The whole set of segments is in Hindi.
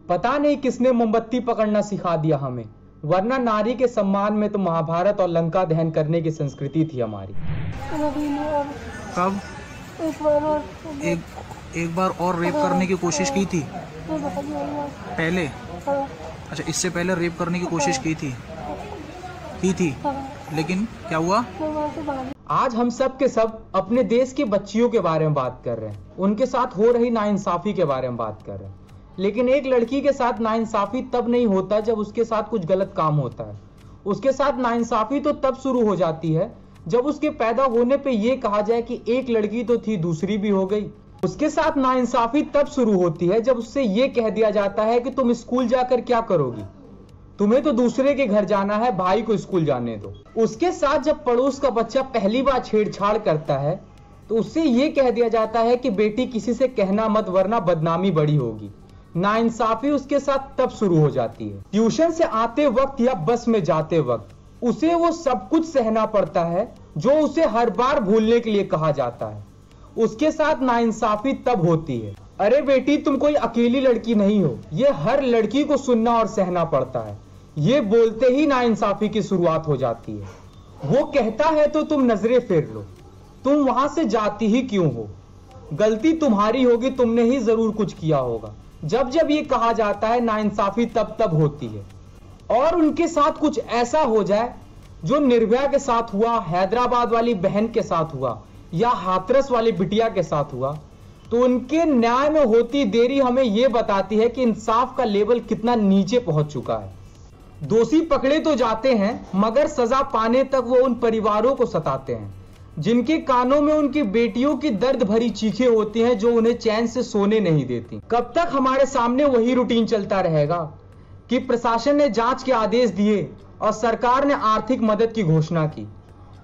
पता नहीं किसने मोमबत्ती पकड़ना सिखा दिया हमें, वरना नारी के सम्मान में तो महाभारत और लंका दहन करने की संस्कृति थी हमारी। कब? एक बार और रेप करने की कोशिश की थी पहले? अच्छा, इससे पहले रेप करने की कोशिश की थी लेकिन क्या हुआ? आज हम सब के सब अपने देश की बच्चियों के बारे में बात कर रहे हैं, उनके साथ हो रही नाइंसाफी के बारे में बात कर रहे हैं। लेकिन एक लड़की के साथ नाइंसाफी तब नहीं होता जब उसके साथ कुछ गलत काम होता है। उसके साथ नाइंसाफी तो तब शुरू हो जाती है जब उसके पैदा होने पे ये कहा जाए कि एक लड़की तो थी, दूसरी भी हो गई। उसके साथ नाइंसाफी तब शुरू होती है जब उससे ये कह दिया जाता है कि तुम स्कूल जाकर क्या करोगी, तुम्हें तो दूसरे के घर जाना है, भाई को स्कूल जाने दो। उसके साथ जब पड़ोस का बच्चा पहली बार छेड़छाड़ करता है तो उससे ये कह दिया जाता है कि बेटी किसी से कहना मत वरना बदनामी बड़ी होगी। नाइंसाफी उसके साथ तब शुरू हो जाती है ट्यूशन से आते वक्त या बस में जाते वक्त उसे वो सब कुछ सहना पड़ता है जो उसे हर बार भूलने के लिए कहा जाता है। उसके साथ नाइंसाफी तब होती है, अरे बेटी तुम कोई अकेली लड़की नहीं हो, ये हर लड़की को सुनना और सहना पड़ता है। ये बोलते ही नाइंसाफी की शुरुआत हो जाती है। वो कहता है तो तुम नजरें फेर लो, तुम वहां से जाती ही क्यों हो, गलती तुम्हारी होगी, तुमने ही जरूर कुछ किया होगा। जब जब ये कहा जाता है नाइंसाफी तब तब होती है। और उनके साथ कुछ ऐसा हो जाए जो निर्भया के साथ हुआ, हैदराबाद वाली बहन के साथ हुआ या हाथरस वाली बिटिया के साथ हुआ, तो उनके न्याय में होती देरी हमें यह बताती है कि इंसाफ का लेवल कितना नीचे पहुंच चुका है। दोषी पकड़े तो जाते हैं मगर सजा पाने तक वो उन परिवारों को सताते हैं जिनके कानों में उनकी बेटियों की दर्द भरी चीखें होती हैं जो उन्हें चैन से सोने नहीं देती। कब तक हमारे सामने वही रूटीन चलता रहेगा कि प्रशासन ने जांच के आदेश दिए और सरकार ने आर्थिक मदद की घोषणा की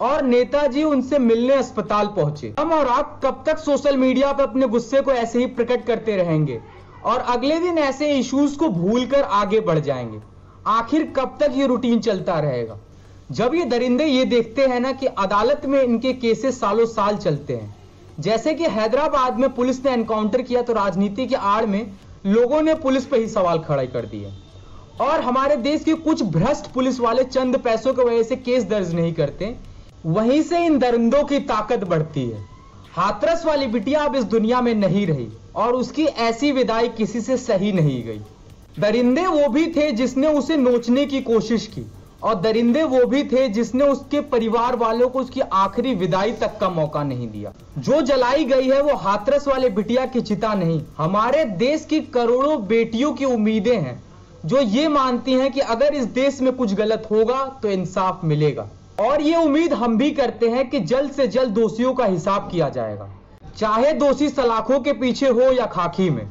और नेताजी उनसे मिलने अस्पताल पहुंचे। हम और आप कब तक सोशल मीडिया पर अपने गुस्से को ऐसे ही प्रकट करते रहेंगे और अगले दिन ऐसे इश्यूज को भूलकर आगे बढ़ जाएंगे? आखिर कब तक ये रूटीन चलता रहेगा? जब ये दरिंदे ये देखते हैं ना कि अदालत में इनके केसेस सालों साल चलते हैं, जैसे कि हैदराबाद में पुलिस ने एनकाउंटर किया तो राजनीति के आड़ में लोगों ने पुलिस पर ही सवाल खड़ा कर दिए और हमारे देश के कुछ भ्रष्ट पुलिस वाले चंद पैसों की वजह से केस दर्ज नहीं करते। वहीं से इन दरिंदों की ताकत बढ़ती है। हाथरस वाली बिटिया अब इस दुनिया में नहीं रही और उसकी ऐसी विदाई किसी से सही नहीं गई। दरिंदे वो भी थे जिसने उसे नोचने की कोशिश की और दरिंदे वो भी थे जिसने उसके परिवार वालों को उसकी आखिरी विदाई तक का मौका नहीं दिया। जो जलाई गई है वो हाथरस वाले बिटिया की चिता नहीं, हमारे देश की करोड़ों बेटियों की उम्मीदें हैं जो ये मानती हैं कि अगर इस देश में कुछ गलत होगा तो इंसाफ मिलेगा। और ये उम्मीद हम भी करते हैं कि जल्द से जल्द दोषियों का हिसाब किया जाएगा, चाहे दोषी सलाखों के पीछे हो या खाकी में।